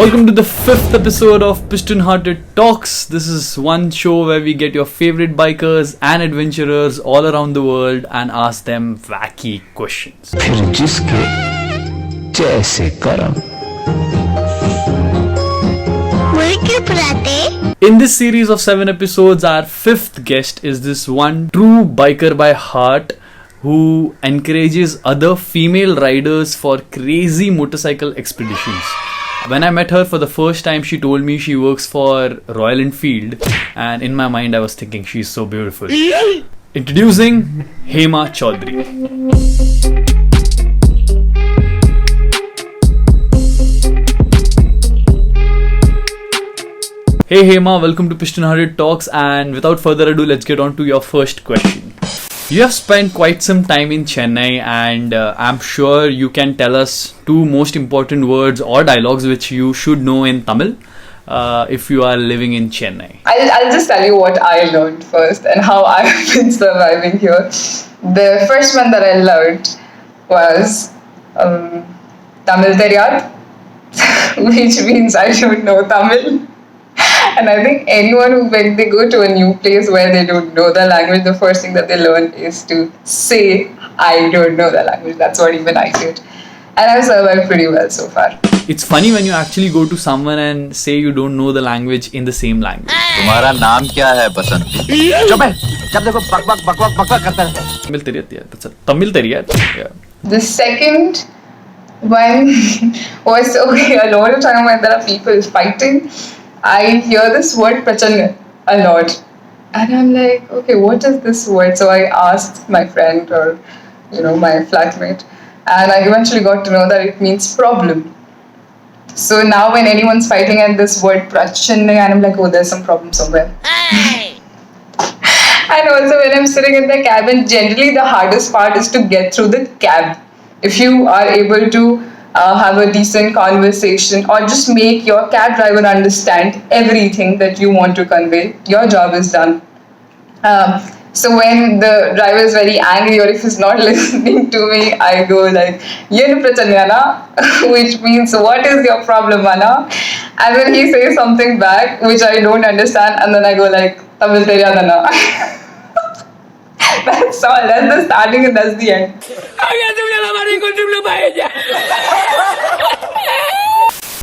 Welcome to the 5th episode of Piston Hearted Talks. This is one show where we get your favorite bikers and adventurers all around the world and ask them wacky questions. फिर जिसके जैसे करम In this series of 7 episodes, our 5th guest is this one true biker by heart who encourages other female riders for crazy motorcycle expeditions. When I met her for the first time, she told me she works for Royal Enfield, and in my mind I was thinking she's so beautiful. Introducing Hema Chaudhary. Hey Hema, welcome to Piston Hearted Talks, and without further ado, let's get on to your first question. You have spent quite some time in Chennai, and I'm sure you can tell us two most important words or dialogues which you should know in Tamil if you are living in Chennai. I'll just tell you what I learned first and how I've been surviving here. The first one that I learned was Tamil Teriyad, which means I should know Tamil. And I think anyone who, when they go to a new place where they don't know the language, the first thing that they learn is to say, I don't know the language. That's what even I did. And I've survived pretty well so far. It's funny when you actually go to someone and say you don't know the language in the same language. तुम्हारा नाम क्या है बसंती? चुप है, जब देखो बकवास करता रहता है। Tamil Teriyad, yeah, that's it. Tamil Teriyad, yeah. The second one was, okay, a lot of time when there are people fighting, I hear this word prachanda a lot. And I'm like, okay, what is this word? So I asked my friend or, my flatmate. And I eventually got to know that it means problem. So now when anyone's fighting at this word prachanda, and I'm like, oh, there's some problem somewhere. Hey! And also when I'm sitting in the cabin, generally the hardest part is to get through the cab. If you are able to have a decent conversation or just make your cab driver understand everything that you want to convey, your job is done. So when the driver is very angry or if he's not listening to me, I go like, "Yen prachanya na," which means, what is your problem, Mana? And then he says something back which I don't understand, and then I go like, Tamil Teriyada na. That's all. That's the starting and that's the end.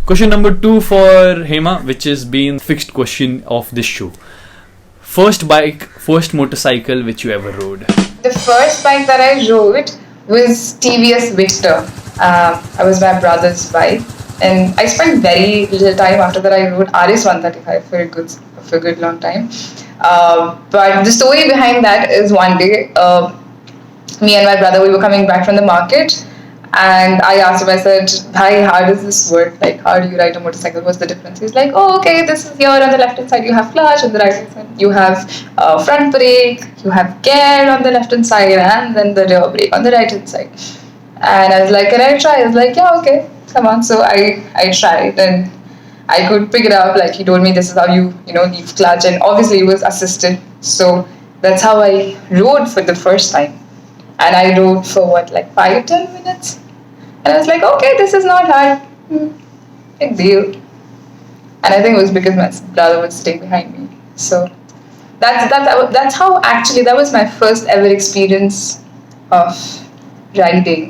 Question number 2 for Hema, which has been fixed question of this show. First bike, first motorcycle which you ever rode. The first bike that I rode was TVS Victor. I was my brother's bike, and I spent very little time after that. I rode RS 135 for a good long time. But the story behind that is one day, me and my brother, we were coming back from the market, and I asked him, I said, "Bhai, how does this work? Like, how do you ride a motorcycle? What's the difference?" He's like, "Oh, okay, this is here on the left hand side, you have clutch, on the right hand side, you have front brake, you have gear on the left hand side, and then the rear brake on the right hand side." And I was like, "Can I try?" I was like, "Yeah, okay, come on." So I tried, and I could pick it up. Like, he told me this is how you leave clutch, and obviously it was assisted. So that's how I rode for the first time. And I rode for 5-10 minutes. And I was like, okay, this is not hard. Big deal. And I think it was because my brother was sitting behind me. So that's how actually, that was my first ever experience of riding.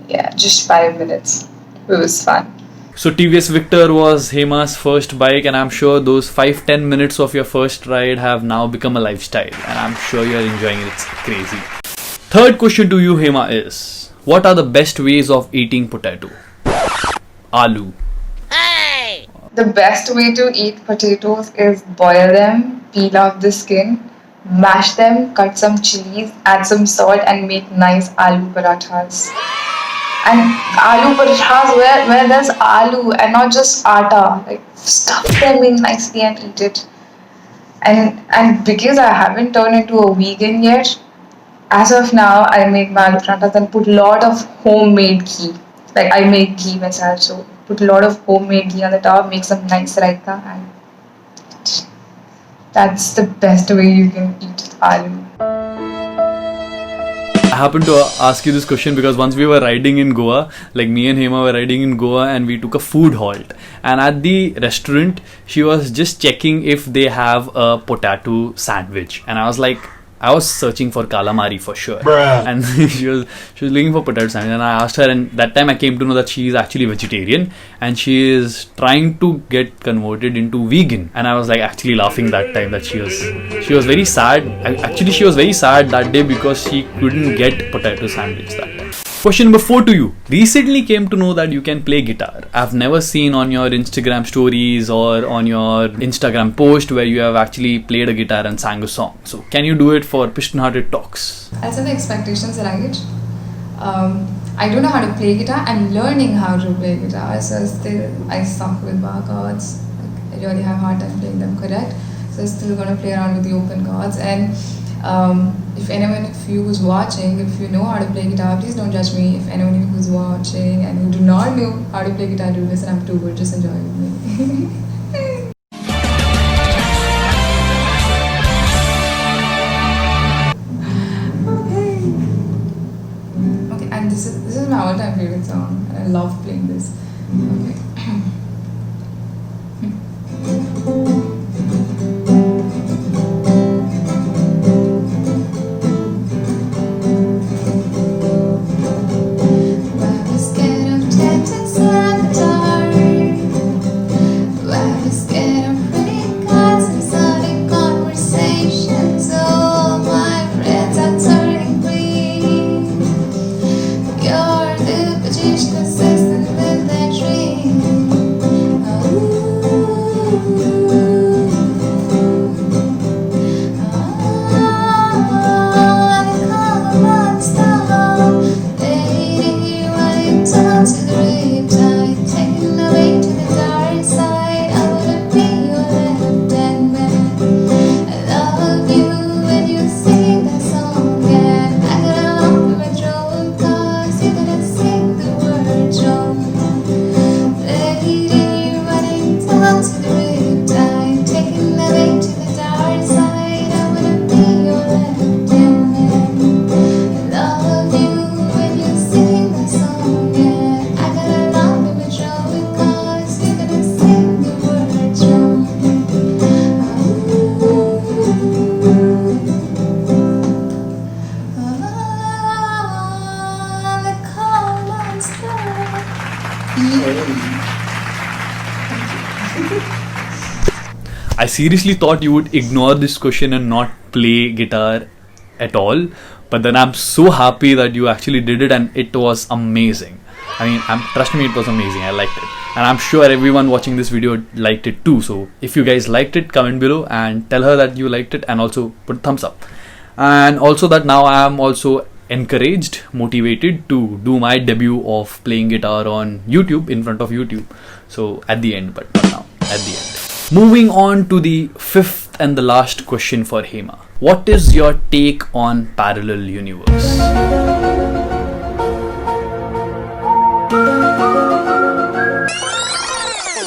Yeah, just 5 minutes. It was fun. So TVS Victor was Hema's first bike, and I'm sure those 5-10 minutes of your first ride have now become a lifestyle, and I'm sure you're enjoying it. It's crazy. Third question to you, Hema, is what are the best ways of eating potato? Aloo. The best way to eat potatoes is boil them, peel off the skin, mash them, cut some chilies, add some salt, and make nice aloo parathas. And aloo parathas where there's aloo and not just atta, like stuff them in nicely and eat it. And because I haven't turned into a vegan yet, as of now I make my aloo parathas and put a lot of homemade ghee. Like, I make ghee myself, so put a lot of homemade ghee on the top, make some nice raita, and that's the best way you can eat aloo. I happened to ask you this question because once we were riding in Goa, like me and Hema were riding in Goa, and we took a food halt. And at the restaurant, she was just checking if they have a potato sandwich. And I was like, I was searching for calamari for sure. And she was looking for potato sandwich. And I asked her, and that time I came to know that she is actually vegetarian and she is trying to get converted into vegan. And I was like actually laughing that time that she was very sad. Actually, she was very sad that day because she couldn't get potato sandwich that time. Question number 4 to you. Recently came to know that you can play guitar. I've never seen on your Instagram stories or on your Instagram post where you have actually played a guitar and sang a song. So can you do it for Piston Hearted Talks? I'll set the expectations right. I don't know how to play guitar. I'm learning how to play guitar. So still, I suck with bar chords. Like, I really have a hard time playing them correct. So I'm still going to play around with the open chords. And if anyone of you who's watching, if you know how to play guitar, please don't judge me. If anyone of you who's watching and who do not know how to play guitar, do listen. I'm too good. Just enjoy with me. Okay, and this is my all-time favorite song, and I love playing this. Okay. I seriously thought you would ignore this question and not play guitar at all, but then I'm so happy that you actually did it and it was amazing. I mean, trust me, it was amazing. I liked it, and I'm sure everyone watching this video liked it too. So if you guys liked it, comment below and tell her that you liked it, and also put thumbs up. And also that now I am also encouraged, motivated to do my debut of playing guitar on YouTube, in front of YouTube. So at the end, but not now, at the end. Moving on to the 5th and the last question for Hema. What is your take on parallel universe?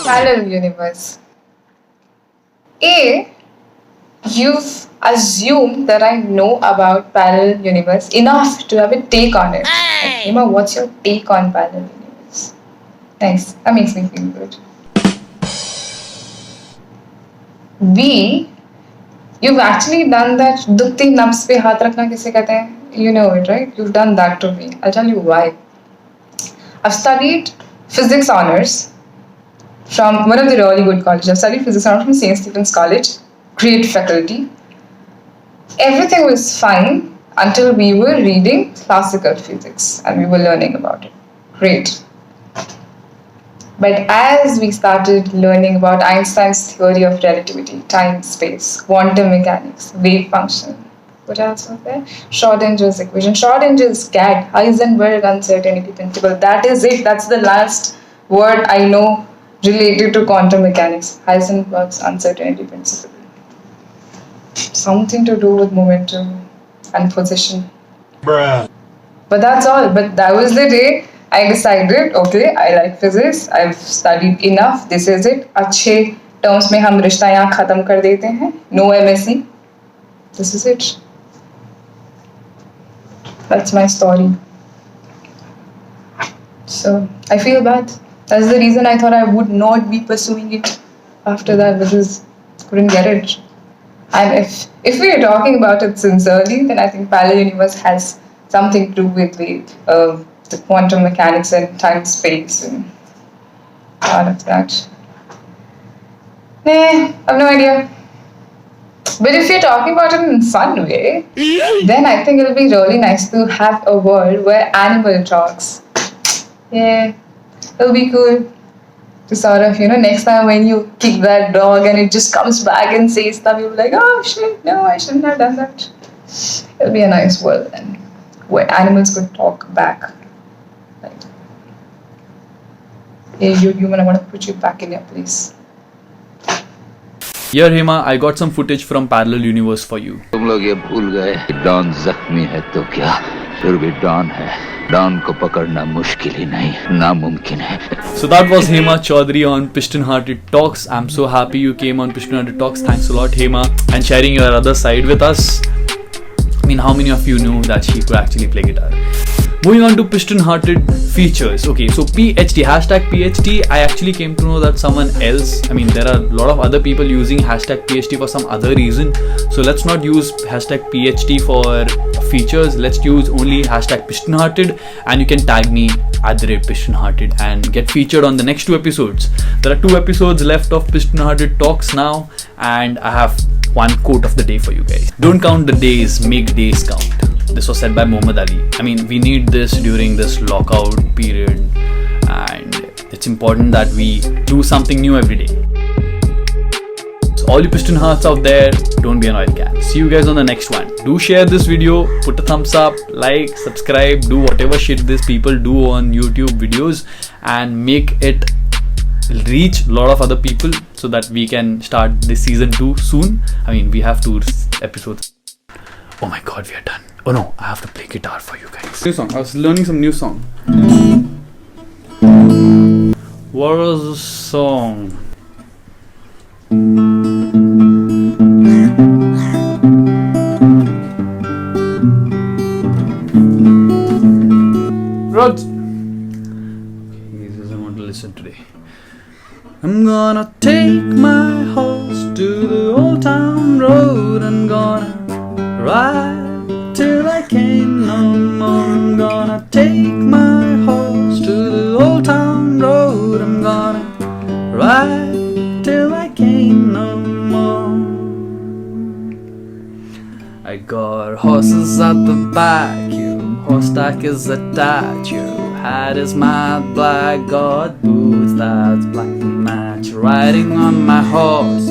Parallel universe. You've assumed that I know about parallel universe enough to have a take on it. Like, Hema, what's your take on parallel universe? Nice. That makes me feel good. You've actually done that. Dukti nabs pe haath rakhna kise kehte hain? You know it, right? You've done that to me. I'll tell you why. I've studied physics honors from one of the really good colleges. I've studied physics honors from St. Stephen's College. Great faculty. Everything was fine until we were reading classical physics and we were learning about it. Great. But as we started learning about Einstein's theory of relativity, time, space, quantum mechanics, wave function, what else was there? Schrodinger's equation. Schrodinger's cat, Heisenberg uncertainty principle. That is it. That's the last word I know related to quantum mechanics. Heisenberg's uncertainty principle. Something to do with momentum and position. Bruh. But that's all. But that was the day I decided, okay, I like physics, I've studied enough, this is it. अच्छे terms में हम रिश्ता यहाँ खत्म कर देते हैं. No MSc. This is it. That's my story. So I feel bad. That's the reason I thought I would not be pursuing it after that, because couldn't get it. And if we are talking about it sincerely, then I think parallel universe has something to do with the quantum mechanics and time space and part of that. Nah, I have no idea. But if you're talking about it in a fun way, then I think it'll be really nice to have a world where animal talks. Yeah, it'll be cool to sort of, next time when you kick that dog and it just comes back and says stuff, you'll be like, oh shit, no, I shouldn't have done that. It'll be a nice world then, where animals could talk back. Like, hey, you human, I want to put you back in your place. Here Hema, I got some footage from Parallel Universe for you. तुम लोग ये भूल गए don जख्मी है तो क्या फिर भी डॉन है डॉन को पकड़ना मुश्किल ही नहीं नामुमकिन है So that was Hema Chaudhary on Piston Hearted Talks. I'm so happy you came on Piston Hearted Talks. Thanks a lot, Hema, and sharing your other side with us. I mean, how many of you knew that she could actually play guitar? Moving on to Piston Hearted features. Okay, so PHT, hashtag PHT, I actually came to know that someone else, I mean, there are a lot of other people using hashtag PHT for some other reason. So let's not use hashtag PHT for features. Let's use only hashtag Piston Hearted, and you can tag me @Piston Hearted and get featured on the next 2 episodes. There are 2 episodes left of Piston Hearted Talks now, and I have one quote of the day for you guys. Don't count the days, make days count. This was said by Muhammad Ali. I mean, we need this during this lockout period, and it's important that we do something new every day. So all you piston hearts out there, don't be an oil can. See you guys on the next one. Do share this video, put a thumbs up, like, subscribe, do whatever shit these people do on YouTube videos, and make it reach a lot of other people so that we can start this season 2 soon. I mean, we have 2 episodes. Oh my god, we are done. Oh no, I have to play guitar for you guys. New song. I was learning some new song. What was the song? Rod. He doesn't want to listen today. I'm gonna take my horse to the old town road. I'm gonna ride till I can't no more. I'm gonna take my horse to the old town road. I'm gonna ride till I can't no more. I got horses at the back, you horse stack is attached, you hat is my black, got boots that's black to match. Riding on my horse,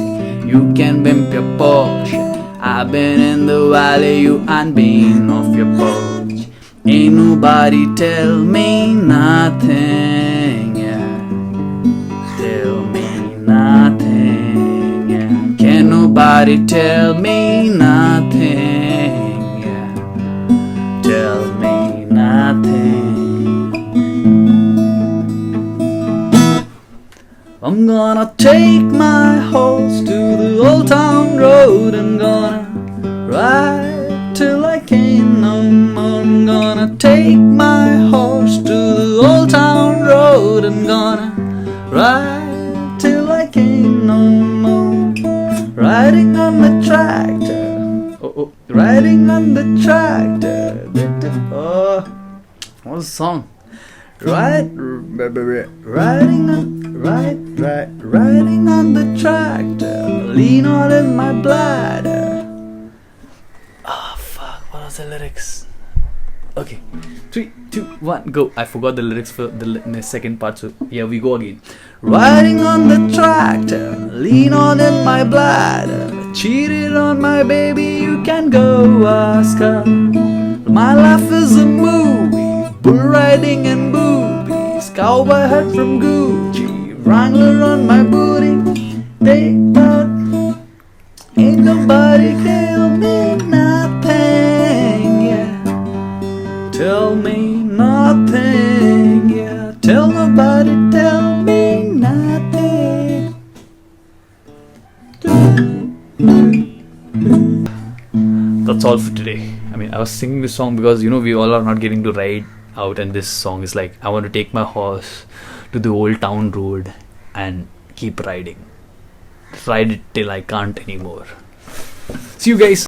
you can pimp your Porsche. I've been in the valley, you ain't been off your porch. Ain't nobody tell me nothing, yeah. Tell me nothing, yeah. Can nobody tell me nothing, yeah. Tell me nothing. I'm gonna take my horse to the old town road. I'm gonna ride till I can't no more. I'm gonna take my horse to the old town road. I'm gonna ride till I can't no more. Riding on the tractor. Oh, riding on the tractor. Oh, what's the song? Riding on the tractor, lean all in my bladder. Oh fuck, what was the lyrics? Okay, 3, 2, 1, go. I forgot the lyrics for the second part, so here we go again. Riding on the tractor, lean all in my bladder. Cheated on my baby, you can go ask her. My life is a movie, bull riding and boobies, cowboy hat from Gucci, Wrangler on my booty. Take that, ain't nobody tell me nothing, yeah. Tell me nothing, yeah. Tell nobody, tell me nothing. That's all for today. mean, I was singing this song because, you know, we all are not getting to ride out, and this song is like, I want to take my horse to the old town road and keep riding. Ride it till I can't anymore. See you guys.